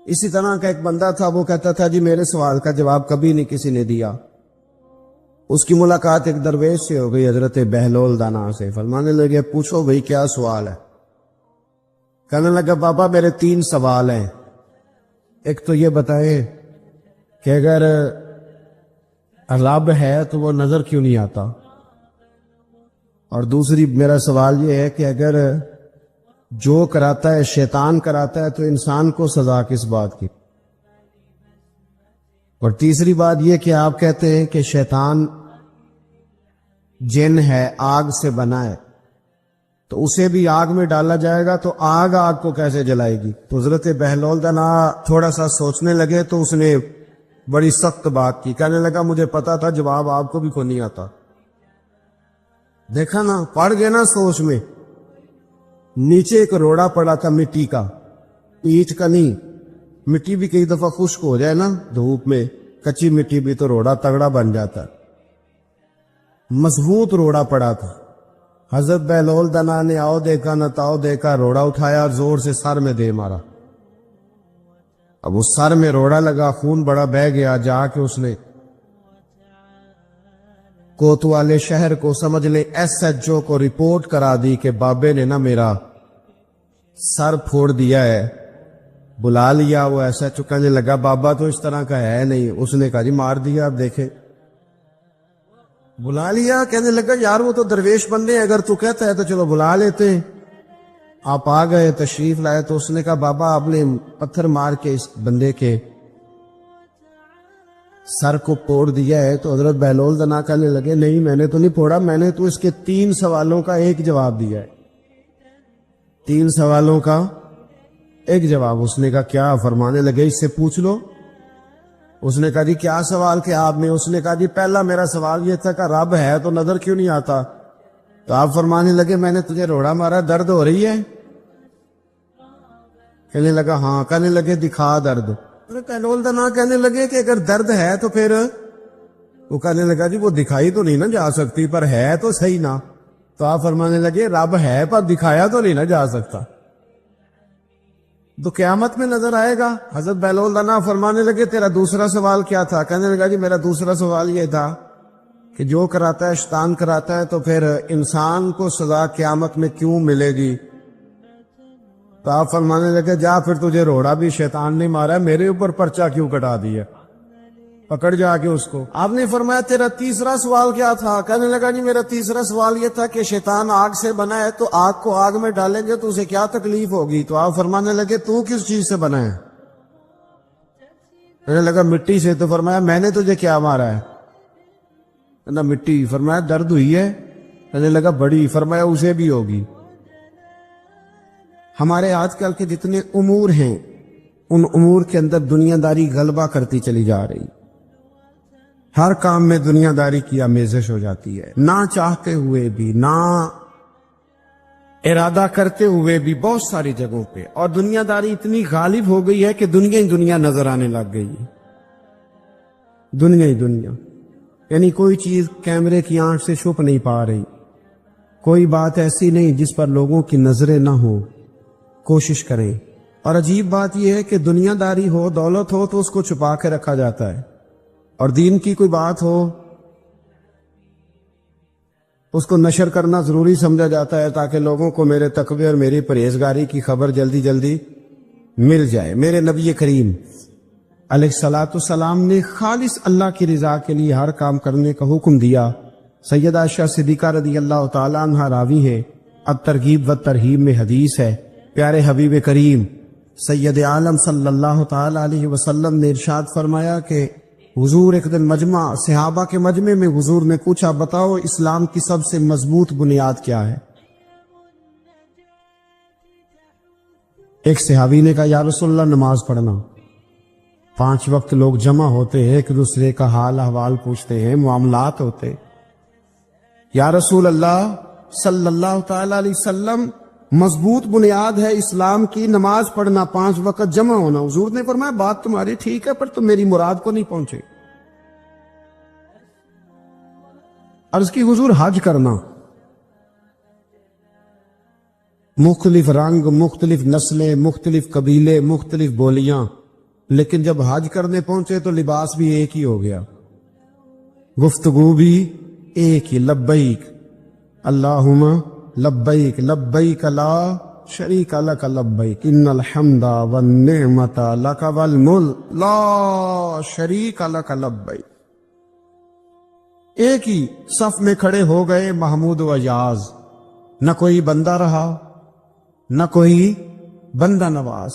اسی طرح کا ایک بندہ تھا، وہ کہتا تھا جی میرے سوال کا جواب کبھی نہیں کسی نے دیا۔ اس کی ملاقات ایک درویش سے ہو گئی، حضرت بہلول دانا سے۔ فرمانے لگے پوچھو بھئی کیا سوال ہے؟ کہنے لگا بابا میرے 3 سوال ہیں۔ ایک تو یہ بتائیں کہ اگر رب ہے تو وہ نظر کیوں نہیں آتا؟ اور دوسری میرا سوال یہ ہے کہ اگر جو کراتا ہے شیطان کراتا ہے تو انسان کو سزا کس بات کی؟ اور تیسری بات یہ کہ آپ کہتے ہیں کہ شیطان جن ہے، آگ سے بنا ہے، تو اسے بھی آگ میں ڈالا جائے گا تو آگ کو کیسے جلائے گی؟ تو حضرت بہلول دانا تھوڑا سا سوچنے لگے تو اس نے بڑی سخت بات کی، کہنے لگا مجھے پتا تھا جواب آپ کو بھی کوئی نہیں آتا۔ دیکھا نا، پڑ گئے نا سوچ میں۔ نیچے ایک روڑا پڑا تھا مٹی کا، اینٹ کا نہیں۔ مٹی بھی کئی دفعہ خشک ہو جائے نا دھوپ میں، کچی مٹی بھی تو روڑا تگڑا بن جاتا۔ مضبوط روڑا پڑا تھا۔ حضرت بہلول دانا نے آؤ دیکھا نہ تاؤ دیکھا، روڑا اٹھایا اور زور سے سر میں دے مارا۔ اب اس سر میں روڑا لگا، خون بڑا بہہ گیا۔ جا کے اس نے کوتوالے شہر کو، سمجھ لے SHO کو رپورٹ کرا دی کہ بابے نے نا میرا سر پھوڑ دیا ہے۔ بلا لیا وہ SHO، کہنے لگا بابا تو اس طرح کا ہے نہیں۔ اس نے کہا جی مار دیا، اب دیکھیں۔ بلا لیا، کہنے لگا یار وہ تو درویش بندے ہیں، اگر تو کہتا ہے تو چلو بلا لیتے ہیں۔ آپ آ گئے، تشریف لائے، تو اس نے کہا بابا آپ نے پتھر مار کے اس بندے کے سر کو پھوڑ دیا ہے؟ تو حضرت بہلول دانا کہنے لگے نہیں میں نے تو نہیں پھوڑا، میں نے تو اس کے 3 سوالوں کا ایک جواب دیا ہے۔ 3 سوالوں کا ایک جواب۔ اس نے کہا کیا؟ فرمانے لگے اس سے پوچھ لو۔ اس نے کہا جی کیا سوال کیا آپ نے؟ اس نے کہا جی پہلا میرا سوال یہ تھا کہ رب ہے تو نظر کیوں نہیں آتا؟ تو آپ فرمانے لگے میں نے تجھے روڑا مارا، درد ہو رہی ہے؟ کہنے لگا ہاں۔ کہنے لگے دکھا درد۔ بہلول دانا کہنے لگے کہ اگر درد ہے تو پھر، وہ کہنے لگا جی وہ دکھائی تو نہیں نا جا سکتی، پر ہے تو صحیح نا۔ تو آپ فرمانے لگے رب ہے پر دکھایا تو نہیں نا جا سکتا، تو قیامت میں نظر آئے گا۔ حضرت بہلول دانا فرمانے لگے تیرا دوسرا سوال کیا تھا؟ کہنے لگا جی میرا دوسرا سوال یہ تھا کہ جو کراتا ہے شیطان کراتا ہے تو پھر انسان کو سزا قیامت میں کیوں ملے گی؟ تو آپ فرمانے لگے جا پھر تجھے روڑا بھی شیطان نے مارا ہے، میرے اوپر پرچہ کیوں کٹا دیا؟ پکڑ جا کے اس کو۔ آپ نے فرمایا تیرا تیسرا سوال کیا تھا؟ کہنے لگا جی میرا تیسرا سوال یہ تھا کہ شیطان آگ سے بنا ہے، تو آگ کو آگ میں ڈالیں گے تو اسے کیا تکلیف ہوگی؟ تو آپ فرمانے لگے تو کس چیز سے بنا ہے؟ کہنے لگا مٹی سے۔ تو فرمایا میں نے تجھے کیا مارا ہے؟ کہنا مٹی۔ فرمایا درد ہوئی ہے؟ کہنے لگا بڑی۔ فرمایا اسے بھی ہوگی۔ ہمارے آج کل کے جتنے امور ہیں ان امور کے اندر دنیا داری غلبہ کرتی چلی جا رہی، ہر کام میں دنیا داری کی آمیزش ہو جاتی ہے، نہ چاہتے ہوئے بھی، نہ ارادہ کرتے ہوئے بھی، بہت ساری جگہوں پہ۔ اور دنیا داری اتنی غالب ہو گئی ہے کہ دنیا ہی دنیا نظر آنے لگ گئی ہے، دنیا ہی دنیا، یعنی کوئی چیز کیمرے کی آنکھ سے چھپ نہیں پا رہی، کوئی بات ایسی نہیں جس پر لوگوں کی نظریں نہ ہو، کوشش کریں۔ اور عجیب بات یہ ہے کہ دنیا داری ہو، دولت ہو تو اس کو چھپا کے رکھا جاتا ہے، اور دین کی کوئی بات ہو اس کو نشر کرنا ضروری سمجھا جاتا ہے تاکہ لوگوں کو میرے تقوی اور میری پرہیزگاری کی خبر جلدی جلدی مل جائے۔ میرے نبی کریم علیہ الصلوۃ والسلام نے خالص اللہ کی رضا کے لیے ہر کام کرنے کا حکم دیا۔ سیدہ عائشہ صدیقہ رضی اللہ تعالیٰ عنہ راوی ہے، الترغیب و ترہیب میں حدیث ہے، پیارے حبیب کریم سید عالم صلی اللہ تعالیٰ علیہ وسلم نے ارشاد فرمایا کہ حضور ایک دن مجمع صحابہ کے مجمع میں حضور نے پوچھا بتاؤ اسلام کی سب سے مضبوط بنیاد کیا ہے؟ ایک صحابی نے کہا یا رسول اللہ نماز پڑھنا۔ 5 وقت لوگ جمع ہوتے ہیں، ایک دوسرے کا حال احوال پوچھتے ہیں، معاملات ہوتے۔ یا رسول اللہ صلی اللہ تعالیٰ علیہ وسلم مضبوط بنیاد ہے اسلام کی نماز پڑھنا، 5 وقت جمع ہونا۔ حضور نے فرمایا بات تمہاری ٹھیک ہے پر تم میری مراد کو نہیں پہنچے۔ عرض کی حضور حج کرنا، مختلف رنگ، مختلف نسلیں، مختلف قبیلے، مختلف بولیاں، لیکن جب حج کرنے پہنچے تو لباس بھی ایک ہی ہو گیا، گفتگو بھی ایک ہی، لبیک اللہم لبیک لبیک لا شریک لک لبیک ان الحمد والنعمت لک والملک لا شریک لک لبیک۔ ایک ہی صف میں کھڑے ہو گئے محمود و اجاز، نہ کوئی بندہ رہا نہ کوئی بندہ نواز۔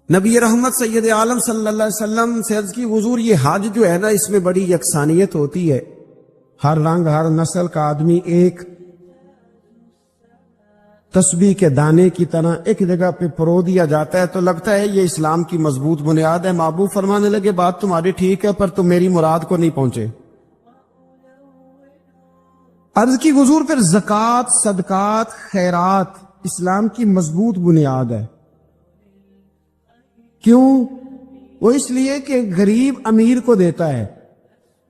نبی رحمت سید عالم صلی اللہ علیہ وسلم سے عرض کی حضور یہ حج جو ہے نا اس میں بڑی یکسانیت ہوتی ہے، ہر رنگ ہر نسل کا آدمی ایک تسبیح کے دانے کی طرح ایک جگہ پہ پرو دیا جاتا ہے، تو لگتا ہے یہ اسلام کی مضبوط بنیاد ہے۔ محبوب فرمانے لگے بات تمہاری ٹھیک ہے پر تم میری مراد کو نہیں پہنچے۔ عرض کی حضور پھر زکوٰۃ صدقات خیرات اسلام کی مضبوط بنیاد ہے، کیوں؟ وہ اس لیے کہ غریب امیر کو دیتا ہے،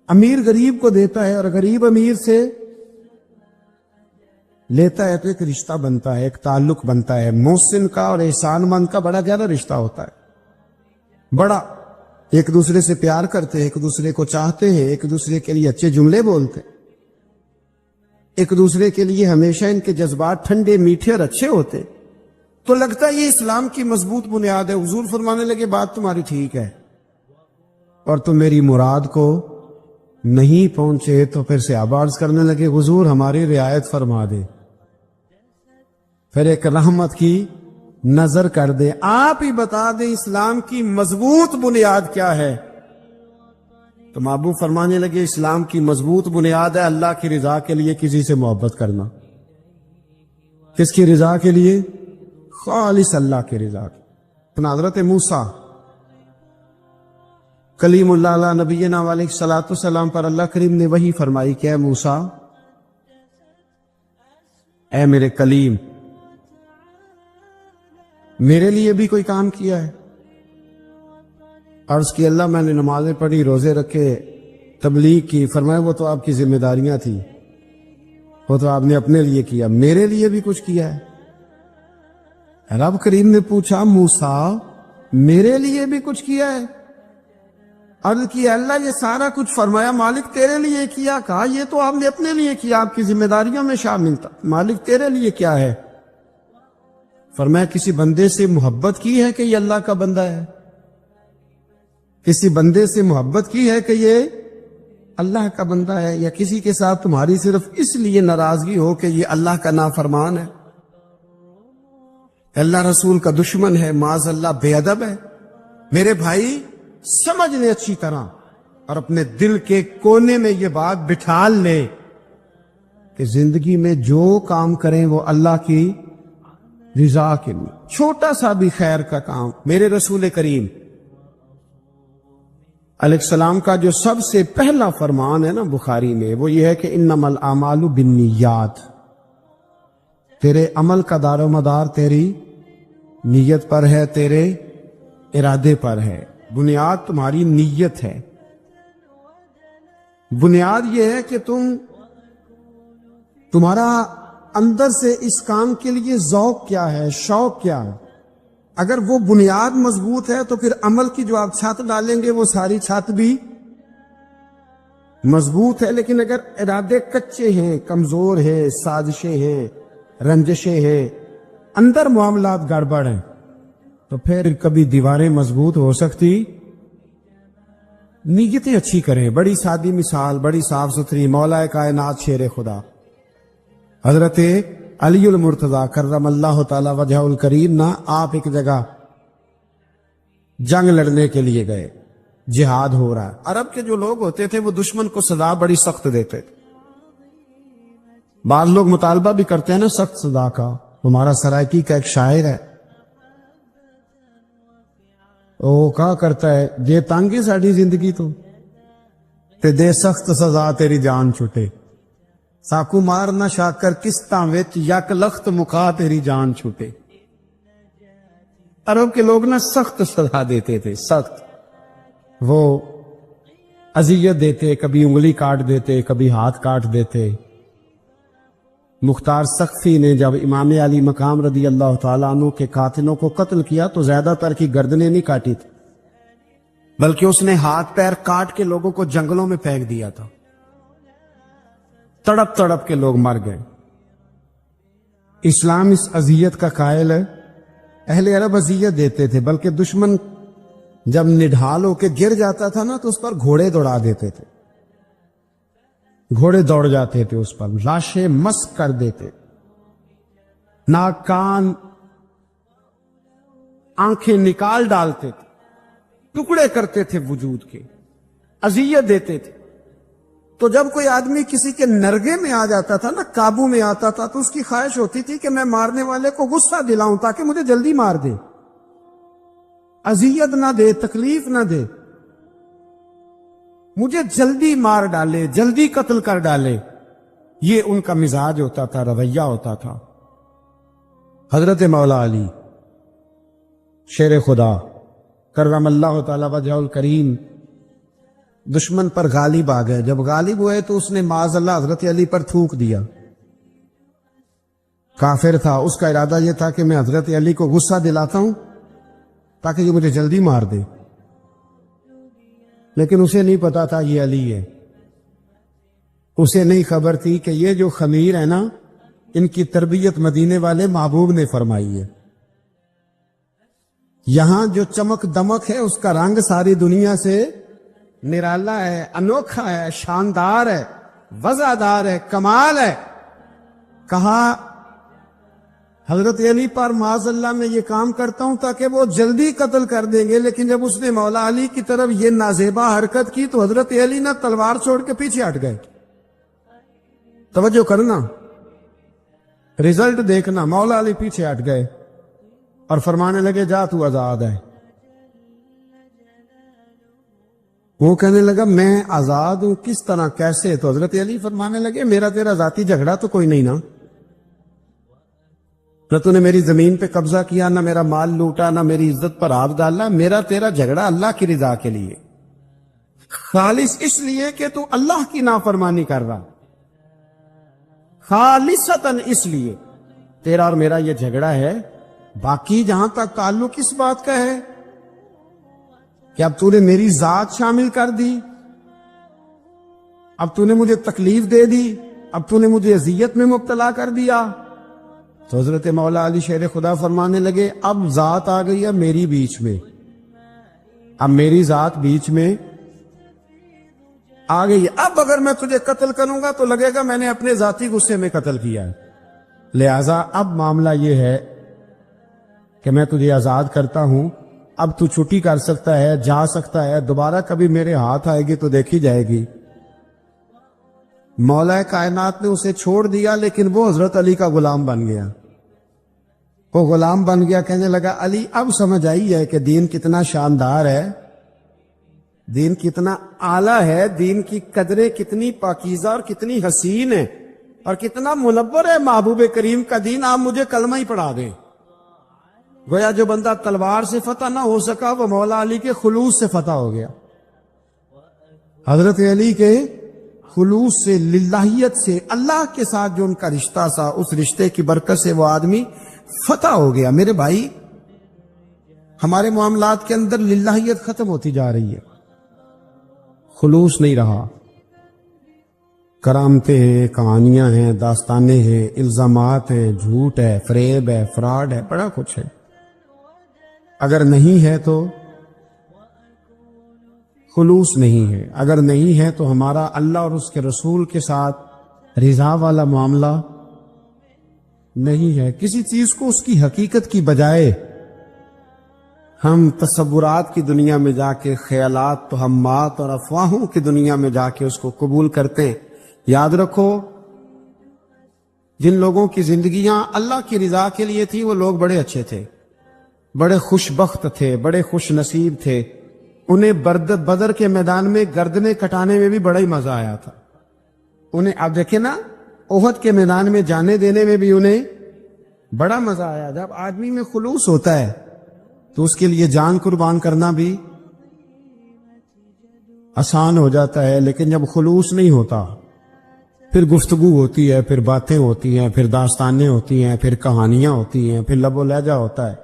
امیر غریب کو دیتا ہے، اور غریب امیر سے لیتا ہے تو ایک رشتہ بنتا ہے، ایک تعلق بنتا ہے۔ محسن کا اور احسان مند کا بڑا زیادہ رشتہ ہوتا ہے، بڑا ایک دوسرے سے پیار کرتے ہیں، ایک دوسرے کو چاہتے ہیں، ایک دوسرے کے لیے اچھے جملے بولتے ہیں، ایک دوسرے کے لیے ہمیشہ ان کے جذبات ٹھنڈے میٹھے اور اچھے ہوتے، تو لگتا ہے یہ اسلام کی مضبوط بنیاد ہے۔ حضور فرمانے لگے بات تمہاری ٹھیک ہے اور تم میری مراد کو نہیں پہنچے، تو پھر صحابہ عرض کرنے لگے حضور ہماری رعایت فرما دے، پھر ایک رحمت کی نظر کر دے، آپ ہی بتا دیں اسلام کی مضبوط بنیاد کیا ہے۔ تو محبوب فرمانے لگے اسلام کی مضبوط بنیاد ہے اللہ کی رضا کے لیے کسی سے محبت کرنا۔ کس کی رضا کے لیے؟ خالص اللہ کی رضا کی۔ حضرت موسیٰ کلیم اللہ علیہ نبینا علیہ الصلوۃ والسلام پر اللہ کریم نے وحی فرمائی کہ اے موسیٰ، اے میرے کلیم، میرے لیے بھی کوئی کام کیا ہے؟ عرض کی اللہ میں نے نمازیں پڑھی، روزے رکھے، تبلیغ کی۔ فرمایا وہ تو آپ کی ذمہ داریاں تھیں، وہ تو آپ نے اپنے لیے کیا، میرے لیے بھی کچھ کیا ہے؟ رب کریم نے پوچھا موسیٰ میرے لیے بھی کچھ کیا ہے؟ عرض کی اللہ یہ سارا کچھ، فرمایا مالک تیرے لیے کیا۔ کہا یہ تو آپ نے اپنے لیے کیا، آپ کی ذمہ داریوں میں شامل تھا، مالک تیرے لیے کیا ہے؟ فرمایا کسی بندے سے محبت کی ہے کہ یہ اللہ کا بندہ ہے؟ کسی بندے سے محبت کی ہے کہ یہ اللہ کا بندہ ہے؟ یا کسی کے ساتھ تمہاری صرف اس لیے ناراضگی ہو کہ یہ اللہ کا نافرمان ہے، اللہ رسول کا دشمن ہے، معاذ اللہ بے ادب ہے؟ میرے بھائی سمجھ لے اچھی طرح اور اپنے دل کے کونے میں یہ بات بٹھا لے کہ زندگی میں جو کام کریں وہ اللہ کی رضا کے لیے، چھوٹا سا بھی خیر کا کام۔ میرے رسول کریم علیہ السلام کا جو سب سے پہلا فرمان ہے نا بخاری میں، وہ یہ ہے کہ انما الاعمال بالنیات، تیرے عمل کا دار و مدار تیری نیت پر ہے، تیرے ارادے پر ہے۔ بنیاد تمہاری نیت ہے، بنیاد یہ ہے کہ تمہارا اندر سے اس کام کے لیے ذوق کیا ہے، شوق کیا ہے۔ اگر وہ بنیاد مضبوط ہے تو پھر عمل کی جو آپ چھت ڈالیں گے وہ ساری چھت بھی مضبوط ہے۔ لیکن اگر ارادے کچے ہیں، کمزور ہیں، سازشیں ہیں، رنجشیں ہیں، اندر معاملات گڑبڑ ہیں، تو پھر کبھی دیواریں مضبوط ہو سکتی۔ نیتیں اچھی کریں، بڑی سادی مثال، بڑی صاف ستھری، مولا کائنات شیر خدا حضرت علی المرتضیٰ کرم اللہ تعالی وجہ الکریم نا، آپ ایک جگہ جنگ لڑنے کے لیے گئے، جہاد ہو رہا ہے۔ عرب کے جو لوگ ہوتے تھے وہ دشمن کو سزا بڑی سخت دیتے تھے۔ بعض لوگ مطالبہ بھی کرتے ہیں نا سخت سزا کا۔ ہمارا سرائکی کا ایک شاعر ہے، وہ کہا کرتا ہے جے تانگی ساڑی زندگی تو تے دے سخت سزا تیری جان چھٹے، ساکو مار نہ شاکر کستاں وچ یک لخت مکا تیری جان چھوٹے۔ عرب کے لوگ نا سخت سزا دیتے تھے، سخت، وہ اذیت دیتے، کبھی انگلی کاٹ دیتے، کبھی ہاتھ کاٹ دیتے، مختار سقفی نے جب امام علی مقام رضی اللہ تعالیٰ عنہ کے قاتلوں کو قتل کیا تو زیادہ تر کی گردنیں نہیں کاٹی تھی، بلکہ اس نے ہاتھ پیر کاٹ کے لوگوں کو جنگلوں میں پھینک دیا تھا، تڑپ تڑپ کے لوگ مر گئے۔ اسلام اس اذیت کا قائل ہے۔ اہل عرب اذیت دیتے تھے، بلکہ دشمن جب نڈھال ہو کے گر جاتا تھا نا تو اس پر گھوڑے دوڑا دیتے تھے، گھوڑے دوڑ جاتے تھے اس پر، لاشیں مسک کر دیتے، ناک کان آنکھیں نکال ڈالتے تھے، ٹکڑے کرتے تھے وجود کے، اذیت دیتے تھے۔ تو جب کوئی آدمی کسی کے نرگے میں آ جاتا تھا نا، قابو میں آتا تھا، تو اس کی خواہش ہوتی تھی کہ میں مارنے والے کو غصہ دلاؤں تاکہ مجھے جلدی مار دے، اذیت نہ دے، تکلیف نہ دے، مجھے جلدی مار ڈالے، جلدی قتل کر ڈالے۔ یہ ان کا مزاج ہوتا تھا، رویہ ہوتا تھا۔ حضرت مولا علی شیر خدا کرم اللہ تعالی وجہ الکریم دشمن پر غالب آ گئے۔ جب غالب ہوئے تو اس نے معاذ اللہ حضرت علی پر تھوک دیا۔ کافر تھا، اس کا ارادہ یہ تھا کہ میں حضرت علی کو غصہ دلاتا ہوں تاکہ یہ مجھے جلدی مار دے، لیکن اسے نہیں پتا تھا یہ علی ہے۔ اسے نہیں خبر تھی کہ یہ جو خمیر ہے نا، ان کی تربیت مدینے والے محبوب نے فرمائی ہے۔ یہاں جو چمک دمک ہے اس کا رنگ ساری دنیا سے نرالا ہے، انوکھا ہے، شاندار ہے، وزادار ہے، کمال ہے۔ کہا حضرت علی پر معاذ اللہ میں یہ کام کرتا ہوں تاکہ وہ جلدی قتل کر دیں گے، لیکن جب اس نے مولا علی کی طرف یہ نازیبا حرکت کی تو حضرت علی نہ تلوار چھوڑ کے پیچھے ہٹ گئے۔ توجہ کرنا، رزلٹ دیکھنا، مولا علی پیچھے ہٹ گئے اور فرمانے لگے جا تو آزاد ہے۔ وہ کہنے لگا میں آزاد ہوں، کس طرح، کیسے؟ تو حضرت علی فرمانے لگے میرا تیرا ذاتی جھگڑا تو کوئی نہیں نا، نہ تو نے میری زمین پہ قبضہ کیا، نہ میرا مال لوٹا، نہ میری عزت پر ہاتھ ڈالا۔ میرا تیرا جھگڑا اللہ کی رضا کے لیے، خالص اس لیے کہ تو اللہ کی نافرمانی کر رہا، خالصتاً اس لیے تیرا اور میرا یہ جھگڑا ہے۔ باقی جہاں تک تعلق اس بات کا ہے کہ اب تو نے میری ذات شامل کر دی، اب تو نے مجھے تکلیف دے دی، اب تو نے مجھے اذیت میں مبتلا کر دیا، تو حضرت مولا علی شیر خدا فرمانے لگے اب ذات آ گئی ہے میری بیچ میں، اب میری ذات بیچ میں آ گئی، اب اگر میں تجھے قتل کروں گا تو لگے گا میں نے اپنے ذاتی غصے میں قتل کیا ہے، لہذا اب معاملہ یہ ہے کہ میں تجھے آزاد کرتا ہوں، اب تو چھٹی کر سکتا ہے، جا سکتا ہے، دوبارہ کبھی میرے ہاتھ آئے گی تو دیکھی جائے گی۔ مولا کائنات نے اسے چھوڑ دیا، لیکن وہ حضرت علی کا غلام بن گیا، وہ غلام بن گیا۔ کہنے لگا علی اب سمجھ آئی ہے کہ دین کتنا شاندار ہے، دین کتنا اعلیٰ ہے، دین کی قدریں کتنی پاکیزہ اور کتنی حسین ہے، اور کتنا منور ہے محبوب کریم کا دین، آپ مجھے کلمہ ہی پڑھا دیں۔ گویا جو بندہ تلوار سے فتح نہ ہو سکا وہ مولا علی کے خلوص سے فتح ہو گیا۔ حضرت علی کے خلوص سے، للہیت سے، اللہ کے ساتھ جو ان کا رشتہ تھا، اس رشتے کی برکت سے وہ آدمی فتح ہو گیا۔ میرے بھائی، ہمارے معاملات کے اندر للہیت ختم ہوتی جا رہی ہے، خلوص نہیں رہا، کرامتیں ہیں، کہانیاں ہیں، داستانیں ہیں، الزامات ہیں، جھوٹ ہے، فریب ہے، فراڈ ہے، بڑا کچھ ہے۔ اگر نہیں ہے تو خلوص نہیں ہے، اگر نہیں ہے تو ہمارا اللہ اور اس کے رسول کے ساتھ رضا والا معاملہ نہیں ہے۔ کسی چیز کو اس کی حقیقت کی بجائے ہم تصورات کی دنیا میں جا کے، خیالات، توہمات اور افواہوں کی دنیا میں جا کے اس کو قبول کرتے ہیں۔ یاد رکھو، جن لوگوں کی زندگیاں اللہ کی رضا کے لیے تھی وہ لوگ بڑے اچھے تھے، بڑے خوش بخت تھے، بڑے خوش نصیب تھے۔ انہیں بدر کے میدان میں گردنیں کٹانے میں بھی بڑا ہی مزہ آیا تھا انہیں۔ آپ دیکھیں نا، احد کے میدان میں جانے دینے میں بھی انہیں بڑا مزہ آیا۔ جب آدمی میں خلوص ہوتا ہے تو اس کے لیے جان قربان کرنا بھی آسان ہو جاتا ہے، لیکن جب خلوص نہیں ہوتا پھر گفتگو ہوتی ہے، پھر باتیں ہوتی ہیں، پھر داستانیں ہوتی ہیں، پھر کہانیاں ہوتی ہیں، پھر لب و لہجہ ہوتا ہے،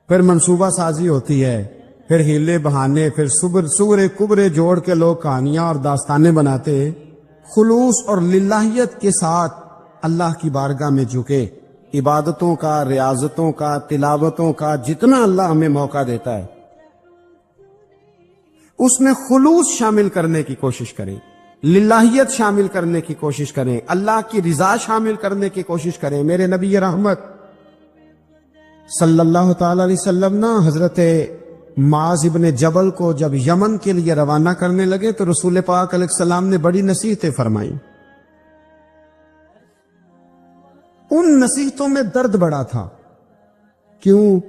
پھر منصوبہ سازی ہوتی ہے، پھر ہیلے بہانے، پھر سورے کبرے جوڑ کے لوگ کہانیاں اور داستانیں بناتے ہیں۔ خلوص اور للہیت کے ساتھ اللہ کی بارگاہ میں جھکے، عبادتوں کا، ریاضتوں کا، تلاوتوں کا جتنا اللہ ہمیں موقع دیتا ہے اس میں خلوص شامل کرنے کی کوشش کریں، للہیت شامل کرنے کی کوشش کریں، اللہ کی رضا شامل کرنے کی کوشش کریں۔ میرے نبی رحمت صلی اللہ تعالی علیہ وسلم نا حضرت معاذ ابن جبل کو جب یمن کے لیے روانہ کرنے لگے تو رسول پاک علیہ السلام نے بڑی نصیحتیں فرمائیں۔ ان نصیحتوں میں درد بڑا تھا، کیوں؟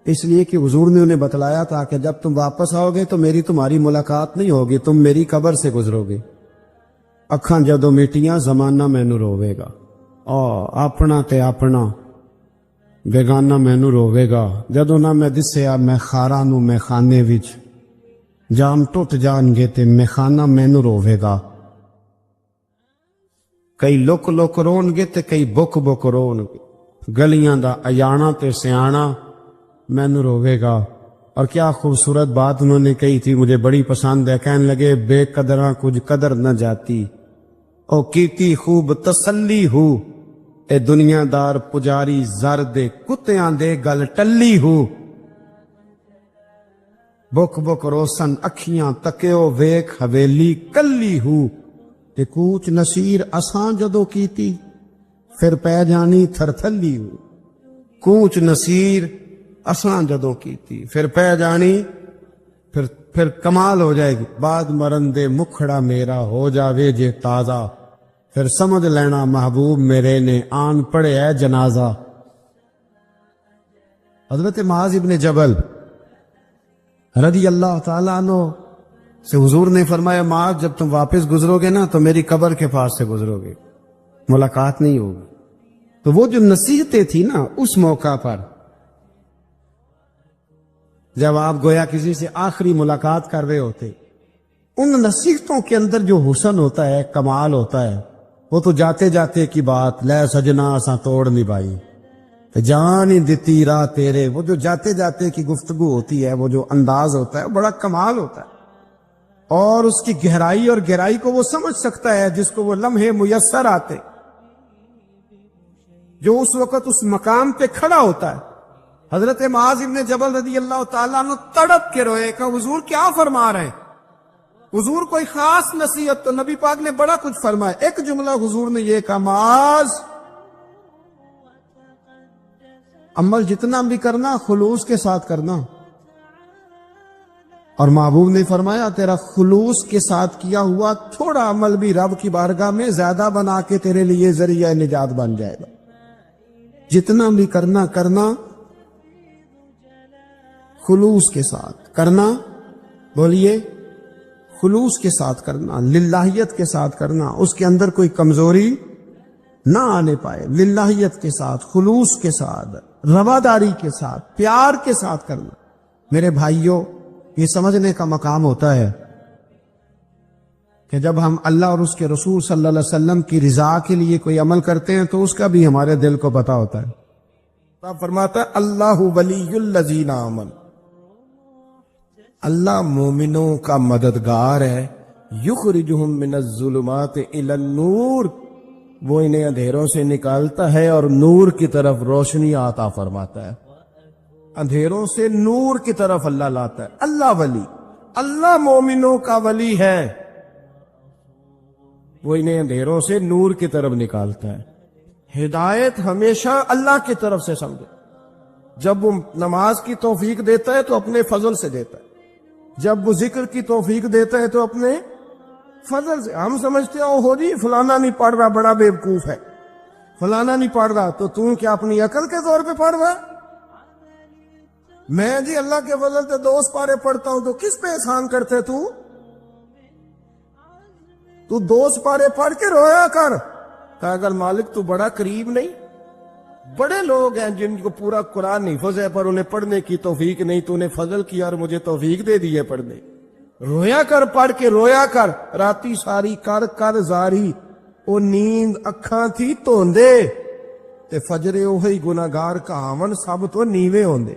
اس لیے کہ حضور نے انہیں بتلایا تھا کہ جب تم واپس آؤ گے تو میری تمہاری ملاقات نہیں ہوگی، تم میری قبر سے گزرو گے۔ اکھاں جدو میٹیاں زمانہ مینوں روے گا، اپنا تے اپنا بیگانہ مینوں روے گا، جدو نہ میں دسیا میں خاراں نوں میں خانے وچ، جام ٹوٹ جان گے تے میں خانہ مینوں روے گا۔ کئی لک لک رون گے تے کئی بک بک رون گے، گلیاں دا ایانا تے سیانا مینوں روے گا۔ اور کیا خوبصورت بات انہوں نے کہی تھی، مجھے بڑی پسند ہے، کہنے لگے بے قدراں کچھ قدر نہ جاتی، او کیتی خوب تسلی ہو، اے دنیا دار پجاری زر دے کتیاں دے گل ٹلی ہو۔ بک بک روسن اکھیاں تکیو ویک حویلی کلی ہو، تے کوچ نصیر اساں جدو کیتی پھر پہ جانی تھرتھلی ہو۔ کوچ نصیر اساں جدو کیتی پھر پہ جانی، پھر کمال ہو جائے گی، بعد مرن دے مکھڑا میرا ہو جاوے جے تازہ، پھر سمجھ لینا محبوب میرے نے آن پڑے ہے جنازہ۔ حضرت معاذ ابن جبل رضی اللہ تعالیٰ عنہ سے حضور نے فرمایا، معاذ جب تم واپس گزرو گے نا تو میری قبر کے پاس سے گزرو گے، ملاقات نہیں ہوگی۔ تو وہ جو نصیحتیں تھی نا اس موقع پر، جب آپ گویا کسی سے آخری ملاقات کر رہے ہوتے، ان نصیحتوں کے اندر جو حسن ہوتا ہے، کمال ہوتا ہے، وہ تو جاتے جاتے کی بات، لے سجنا اساں توڑ نبھائی جان ہی دتی راہ تیرے، وہ جو جاتے جاتے کی گفتگو ہوتی ہے، وہ جو انداز ہوتا ہے، بڑا کمال ہوتا ہے۔ اور اس کی گہرائی اور گہرائی کو وہ سمجھ سکتا ہے جس کو وہ لمحے میسر آتے، جو اس وقت اس مقام پہ کھڑا ہوتا ہے۔ حضرت معاذ ابن جبل رضی اللہ تعالیٰ عنہ تڑپ کے روئے کہ حضور کیا فرما رہے ہیں؟ حضور کوئی خاص نصیحت؟ تو نبی پاک نے بڑا کچھ فرمایا۔ ایک جملہ حضور نے یہ کہا، معاذ عمل جتنا بھی کرنا خلوص کے ساتھ کرنا۔ اور محبوب نے فرمایا تیرا خلوص کے ساتھ کیا ہوا تھوڑا عمل بھی رب کی بارگاہ میں زیادہ بنا کے تیرے لیے ذریعہ نجات بن جائے گا۔ جتنا بھی کرنا خلوص کے ساتھ کرنا، بولیے خلوص کے ساتھ کرنا، للہیت کے ساتھ کرنا، اس کے اندر کوئی کمزوری نہ آنے پائے، للہیت کے ساتھ، خلوص کے ساتھ، رواداری کے ساتھ، پیار کے ساتھ کرنا۔ میرے بھائیوں، یہ سمجھنے کا مقام ہوتا ہے کہ جب ہم اللہ اور اس کے رسول صلی اللہ علیہ وسلم کی رضا کے لیے کوئی عمل کرتے ہیں تو اس کا بھی ہمارے دل کو پتہ ہوتا ہے۔ آپ فرماتا ہے اللہ ولی الذین آمنوا، اللہ مومنوں کا مددگار ہے، یخرجہم من الظلمات الی النور، وہ انہیں اندھیروں سے نکالتا ہے اور نور کی طرف روشنی عطا فرماتا ہے۔ اندھیروں سے نور کی طرف اللہ لاتا ہے۔ اللہ ولی، اللہ مومنوں کا ولی ہے، وہ انہیں اندھیروں سے نور کی طرف نکالتا ہے۔ ہدایت ہمیشہ اللہ کی طرف سے سمجھے۔ جب وہ نماز کی توفیق دیتا ہے تو اپنے فضل سے دیتا ہے، جب وہ ذکر کی توفیق دیتا ہے تو اپنے فضل سے۔ ہم سمجھتے ہیں ہو جی فلانا نہیں پڑھ رہا بڑا بیوقوف ہے، فلانا نہیں پڑھ رہا تو کیا اپنی عقل کے طور پہ پڑھ رہا؟ میں جی اللہ کے فضل سے 2 پارے پڑھتا ہوں تو کس پہ احسان کرتے تو 2 پارے پڑھ کے رویا کر۔ کہا اگر مالک تو بڑا قریب نہیں، بڑے لوگ ہیں جن کو پورا قرآن حفظ ہے پر انہیں پڑھنے کی توفیق نہیں، تو انہیں فضل کیا اور مجھے توفیق دے دی ہے پڑھنے۔ رویا کر، پڑھ کے رویا کر، راتی ساری کر زاری، ਉਹ ਨੀਂਦ ਅੱਖਾਂ ਥੀ ਧੋਂਦੇ ਤੇ ਫਜਰੇ ਉਹੀ ਗੁਨਾਹਗਾਰ ਕਹਾਵਨ ਸਭ ਤੋਂ ਨੀਵੇਂ ਹੁੰਦੇ।